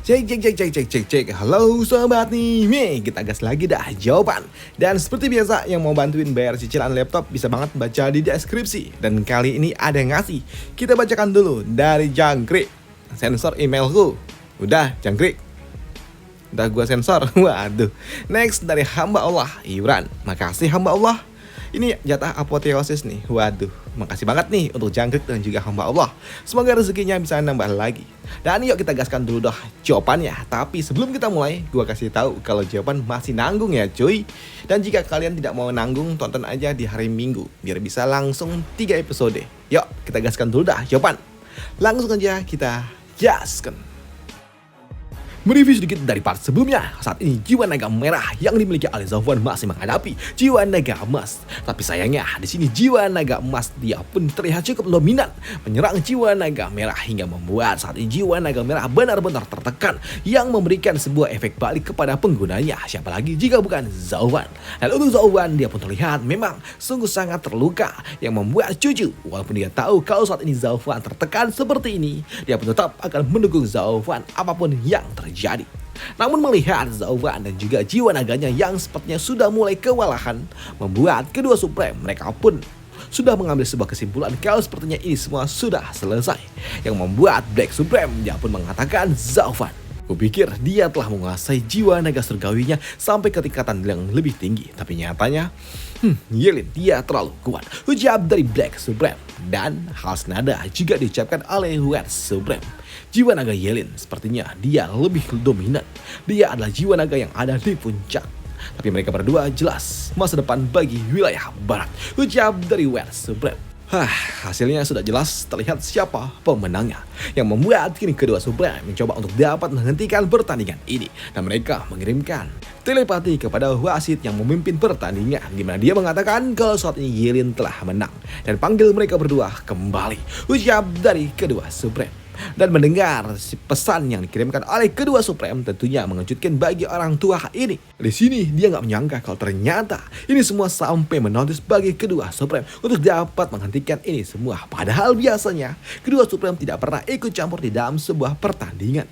Cek. Halo sobat nih, kita gas lagi dah jawaban. Dan seperti biasa yang mau bantuin bayar cicilan laptop bisa banget baca di deskripsi. Dan kali ini ada yang ngasih. Kita bacakan dulu dari Jangkrik. Sensor emailku. Udah Jangkrik. Udah gua sensor. Waduh. Next dari hamba Allah Ibran. Makasih hamba Allah. Ini jatah apoteosis nih. Waduh, makasih banget nih untuk Jangkrik dan juga hamba Allah. Semoga rezekinya bisa nambah lagi. Dan yuk kita gaskan dulu dah jawabannya. Tapi sebelum kita mulai, gua kasih tahu kalau jawaban masih nanggung ya cuy. Dan jika kalian tidak mau nanggung, tonton aja di hari Minggu biar bisa langsung 3 episode. Yuk kita gaskan dulu dah jawaban. Langsung aja kita gaskan. Mereview sedikit dari part sebelumnya. Saat ini jiwa naga merah yang dimiliki oleh Zafwan masih menghadapi jiwa naga emas. Tapi sayangnya di sini jiwa naga emas dia pun terlihat cukup dominan menyerang jiwa naga merah hingga membuat saat ini jiwa naga merah benar-benar tertekan yang memberikan sebuah efek balik kepada penggunanya. Siapa lagi jika bukan Zafwan. Dan untuk Zafwan dia pun terlihat memang sungguh sangat terluka yang membuat jujur walaupun dia tahu kalau saat ini Zafwan tertekan seperti ini, dia pun tetap akan mendukung Zafwan apapun yang terjadi. Namun melihat Zafwan dan juga jiwa naganya yang sepertinya sudah mulai kewalahan, membuat kedua Supreme mereka pun sudah mengambil sebuah kesimpulan kalau sepertinya ini semua sudah selesai. Yang membuat Black Supreme dia pun mengatakan Zafwan, kupikir dia telah menguasai jiwa naga surgawinya sampai ke tingkatan yang lebih tinggi. Tapi nyatanya Yelin dia terlalu kuat, ucap dari Black Supreme. Dan hal senada juga diucapkan oleh White Supreme. Jiwa naga Yelin sepertinya dia lebih dominan. Dia adalah jiwa naga yang ada di puncak. Tapi mereka berdua jelas masa depan bagi wilayah barat, ucap dari White Supreme. Hasilnya sudah jelas terlihat siapa pemenangnya. Yang membuat kini kedua Supreme mencoba untuk dapat menghentikan pertandingan ini. Dan mereka mengirimkan telepati kepada wasit yang memimpin pertandingan, di mana dia mengatakan kalau saat ini Yelin telah menang. Dan panggil mereka berdua kembali, ucap dari kedua Supreme. Dan mendengar si pesan yang dikirimkan oleh kedua Supreme tentunya mengejutkan bagi orang tua ini. Di sini dia nggak menyangka kalau ternyata ini semua sampai menotis bagi kedua Supreme untuk dapat menghentikan ini semua. Padahal biasanya kedua Supreme tidak pernah ikut campur di dalam sebuah pertandingan.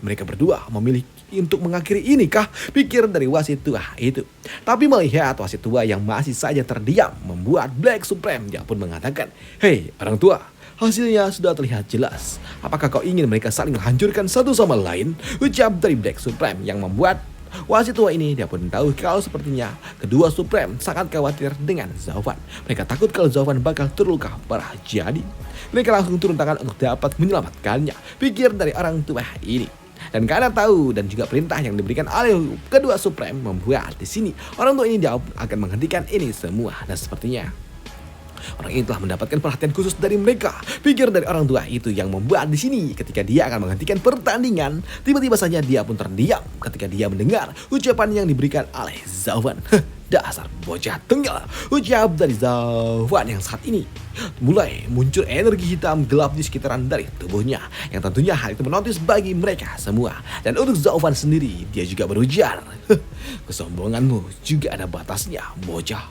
Mereka berdua memilih untuk mengakhiri ini kah? Pikir dari wasit tua itu. Tapi melihat wasit tua yang masih saja terdiam membuat Black Supreme dia pun mengatakan, orang tua, hasilnya sudah terlihat jelas. Apakah kau ingin mereka saling menghancurkan satu sama lain? Ucap dari Black Supreme yang membuat wasit tua ini dia pun tahu kalau sepertinya kedua Supreme sangat khawatir dengan Zafwan. Mereka takut kalau Zafwan bakal terluka parah. Jadi mereka langsung turun tangan untuk dapat menyelamatkannya. Pikir dari orang tua ini. Dan karena tahu dan juga perintah yang diberikan oleh kedua Supreme membuat di sini orang tua ini dia akan menghentikan ini semua. Dan sepertinya orang ini telah mendapatkan perhatian khusus dari mereka. Pikir dari orang tua itu yang membuat di sini ketika dia akan menghentikan pertandingan, tiba-tiba saja dia pun terdiam ketika dia mendengar ucapan yang diberikan oleh Zafwan. Dasar bocah tengil, ucap dari Zafwan yang saat ini mulai muncul energi hitam gelap di sekitaran dari tubuhnya, yang tentunya hal itu menotis bagi mereka semua. Dan untuk Zafwan sendiri dia juga berujar, kesombonganmu juga ada batasnya bocah.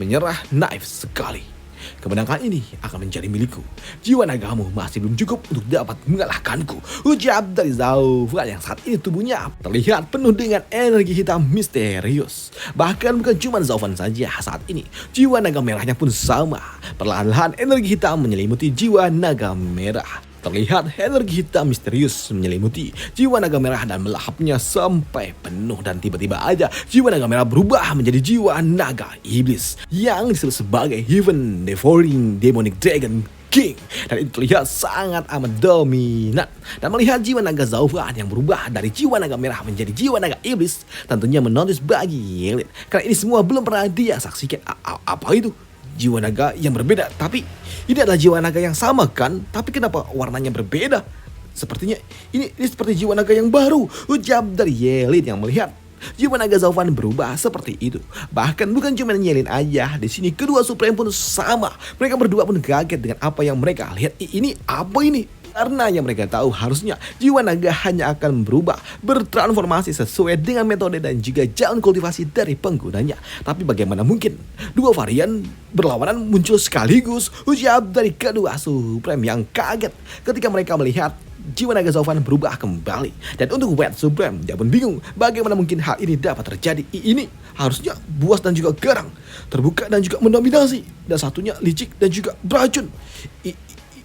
Menyerah naif sekali. Kemenangan ini akan menjadi milikku. Jiwa nagamu masih belum cukup untuk dapat mengalahkanku, ucap dari Zafwan yang saat ini tubuhnya terlihat penuh dengan energi hitam misterius. Bahkan bukan cuma Zafwan saja saat ini, jiwa naga merahnya pun sama. Perlahan-lahan energi hitam menyelimuti jiwa naga merah. Terlihat energi hitam misterius menyelimuti jiwa naga merah dan melahapnya sampai penuh. Dan tiba-tiba aja jiwa naga merah berubah menjadi jiwa naga iblis yang disebut sebagai Heaven Devouring Demonic Dragon King. Dan itu terlihat sangat amat dominan. Dan melihat jiwa naga Zafwan yang berubah dari jiwa naga merah menjadi jiwa naga iblis tentunya menotis bagi Yelin. Karena ini semua belum pernah dia saksikan. Apa itu? Jiwa naga yang berbeda, tapi ini adalah jiwa naga yang sama kan? Tapi kenapa warnanya berbeda? Sepertinya ini seperti jiwa naga yang baru, ucap dari Yelin yang melihat jiwa naga Zafwan berubah seperti itu. Bahkan bukan cuma Yelin aja, di sini kedua Supreme pun sama. Mereka berdua pun kaget dengan apa yang mereka lihat. Ini apa ini? Karena yang mereka tahu harusnya jiwa naga hanya akan berubah, bertransformasi sesuai dengan metode dan juga jalan kultivasi dari penggunanya. Tapi bagaimana mungkin dua varian berlawanan muncul sekaligus? Ujar dari kedua Supreme yang kaget ketika mereka melihat jiwa naga Zauvan berubah kembali. Dan untuk Red Supreme, dia pun bingung bagaimana mungkin hal ini dapat terjadi. Ini harusnya buas dan juga garang, terbuka dan juga mendominasi, dan satunya licik dan juga beracun.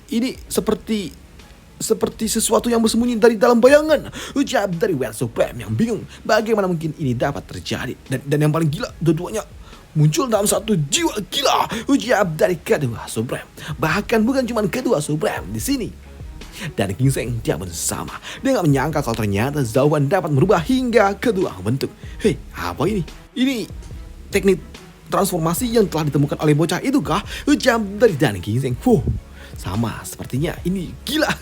Ini seperti sesuatu yang bersembunyi dari dalam bayangan. Ujar dari Red Supreme yang bingung bagaimana mungkin ini dapat terjadi. Dan yang paling gila, dua-duanya muncul dalam satu jiwa gila. Ujar dari kedua Supreme. Bahkan bukan cuma kedua Supreme di sini. Dan Ginseng dia bersama. Dia gak menyangka kalau ternyata Zauvan dapat merubah hingga kedua bentuk. Hei, apa ini? Ini teknik transformasi yang telah ditemukan oleh bocah itu kah? Ujar dari Dan Ginseng. Sama sepertinya ini gila.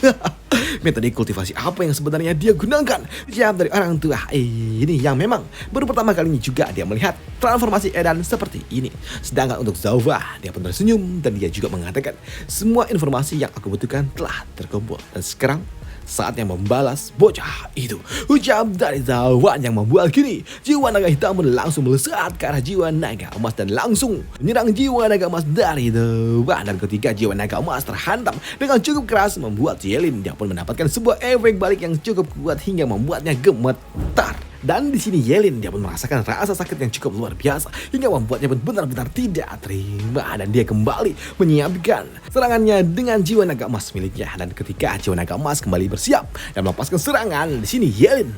Metode kultivasi apa yang sebenarnya dia gunakan? Jawab dari orang tua ini yang memang baru pertama kalinya juga dia melihat transformasi Edan seperti ini. Sedangkan untuk Zauva, dia pun tersenyum dan dia juga mengatakan semua informasi yang aku butuhkan telah terkumpul. Dan sekarang saatnya membalas bocah itu. Ucap dari Zauvan yang membuat kini jiwa naga hitam pun langsung melesat ke arah jiwa naga emas dan langsung menyerang jiwa naga emas dari depan. Dan ketika jiwa naga emas terhantam dengan cukup keras, membuat Yelin dia pun mendapatkan sebuah efek balik yang cukup kuat hingga membuatnya gemetar. Dan di sini Yelin dia pun merasakan rasa sakit yang cukup luar biasa hingga membuatnya pun benar-benar tidak terima, dan dia kembali menyiapkan serangannya dengan jiwa naga emas miliknya. Dan ketika jiwa naga emas kembali bersiap dan melepaskan serangan, di sini Yelin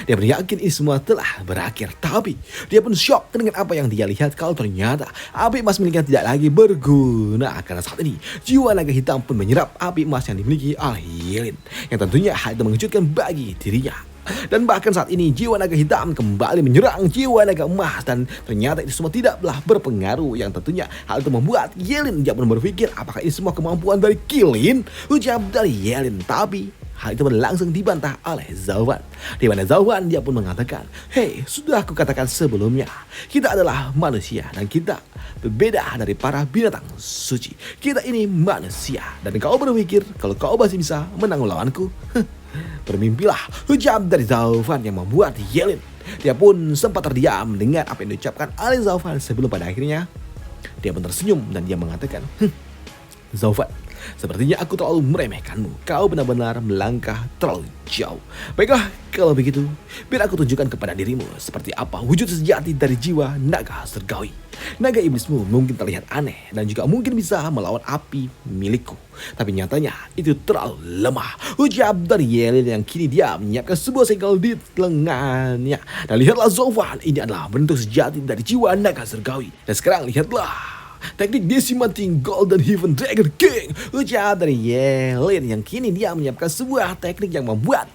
dia yakin ini semua telah berakhir. Tapi dia pun shock dengan apa yang dia lihat kalau ternyata api emas miliknya tidak lagi berguna. Karena saat ini jiwa naga hitam pun menyerap api emas yang dimiliki oleh Yelin, yang tentunya hal itu mengejutkan bagi dirinya. Dan bahkan saat ini jiwa naga hitam kembali menyerang jiwa naga emas, dan ternyata itu semua tidaklah berpengaruh, yang tentunya hal itu membuat Yelin dia pun berpikir apakah ini semua kemampuan dari Kilin? Ucap dari Yelin. Tapi hal itu pun langsung dibantah oleh Zauvan, di mana Zauvan dia pun mengatakan, hei, sudah aku katakan sebelumnya, kita adalah manusia dan kita berbeda dari para binatang suci. Kita ini manusia, dan kau berpikir kalau kau masih bisa menang melawanku? Bermimpilah, ucap dari Zauvan yang membuat Yelin dia pun sempat terdiam mendengar apa yang diucapkan oleh Zauvan sebelum pada akhirnya dia pun tersenyum dan dia mengatakan, Zauvan, sepertinya aku terlalu meremehkanmu. Kau benar-benar melangkah terlalu jauh. Baiklah, kalau begitu, biar aku tunjukkan kepada dirimu seperti apa wujud sejati dari jiwa naga surgawi. Naga iblismu mungkin terlihat aneh dan juga mungkin bisa melawan api milikku, tapi nyatanya itu terlalu lemah. Ucap dari Yelin yang kini dia menyiapkan sebuah segel di lengannya. Dan lihatlah Zauvan, ini adalah bentuk sejati dari jiwa naga surgawi. Dan sekarang lihatlah teknik Decimating Golden Heaven Dragon King. Ucap dari Yelin yang kini dia menyiapkan sebuah teknik yang membuat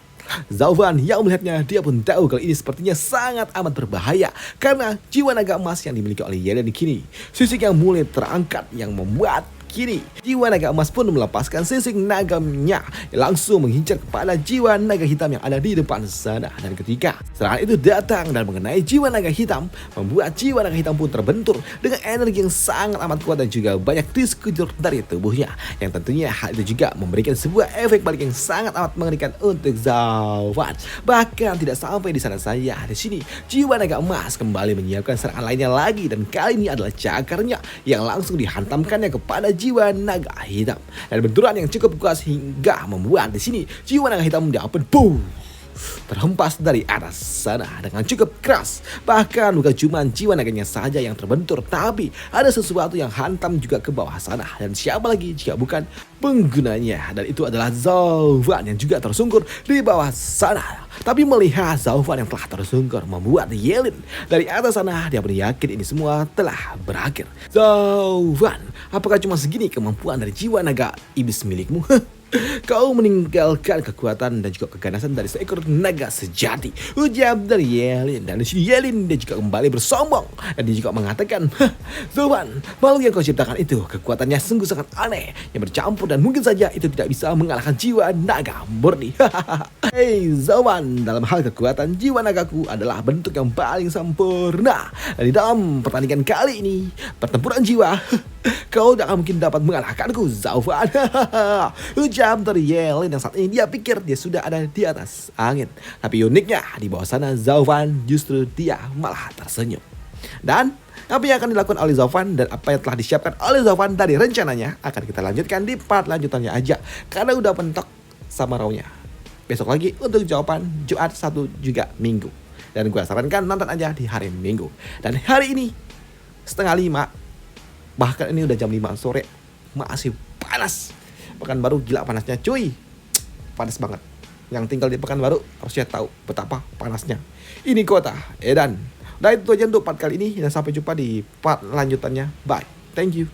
Zauvan yang melihatnya dia pun tahu kalau ini sepertinya sangat amat berbahaya, karena jiwa naga emas yang dimiliki oleh Yelin kini sisik yang mulai terangkat yang membuat kini jiwa naga emas pun melepaskan sisik nagamnya langsung mengincar kepada jiwa naga hitam yang ada di depan sana. Dan ketika serangan itu datang dan mengenai jiwa naga hitam, membuat jiwa naga hitam pun terbentur dengan energi yang sangat amat kuat dan juga banyak di sekujur dari tubuhnya, yang tentunya hal itu juga memberikan sebuah efek balik yang sangat amat mengerikan untuk Zauvan. Bahkan tidak sampai di sana saja, di sini jiwa naga emas kembali menyiapkan serangan lainnya lagi, dan kali ini adalah cakarnya yang langsung dihantamkannya kepada jiwa naga hitam, dan benturan yang cukup kuat hingga membuat di sini jiwa naga hitam dia pun terhempas dari atas sana dengan cukup keras. Bahkan bukan cuma jiwa naganya saja yang terbentur, tapi ada sesuatu yang hantam juga ke bawah sana, dan siapa lagi jika bukan penggunanya, dan itu adalah Zauvan yang juga tersungkur di bawah sana. Tapi melihat Zauvan yang telah tersungkur, membuat Yelin dari atas sana dia pun yakin ini semua telah berakhir. Zauvan, apakah cuma segini kemampuan dari jiwa naga iblis milikmu? Kau meninggalkan kekuatan dan juga keganasan dari seekor naga sejati, ujar dari Yelin. Dan di sini Yelin dia juga kembali bersombong dan dia juga mengatakan, Zauvan, makhluk yang kau ciptakan itu kekuatannya sungguh sangat aneh yang bercampur, dan mungkin saja itu tidak bisa mengalahkan jiwa naga murni. Hei Zauvan, dalam hal kekuatan jiwa nagaku adalah bentuk yang paling sempurna. Dan di dalam pertandingan kali ini, pertempuran jiwa, Kau tak akan mungkin dapat mengalahkanku, Zaufan. Ucap dari Yelin yang saat ini dia pikir dia sudah ada di atas angin. Tapi uniknya di bawah sana Zaufan justru dia malah tersenyum. Dan apa yang akan dilakukan oleh Zaufan dan apa yang telah disiapkan oleh Zaufan tadi rencananya akan kita lanjutkan di part lanjutannya aja. Karena udah mentok sama raunya. Besok lagi untuk jawaban Jumat, Sabtu juga Minggu. Dan gue sarankan nonton aja di hari Minggu. Dan hari ini 4:30, bahkan ini udah jam 5 sore, masih panas. Pekanbaru gila panasnya cuy. Panas banget. Yang tinggal di Pekanbaru harusnya tahu betapa panasnya ini kota Edan. Nah itu aja untuk part kali ini. Dan sampai jumpa di part lanjutannya. Bye. Thank you.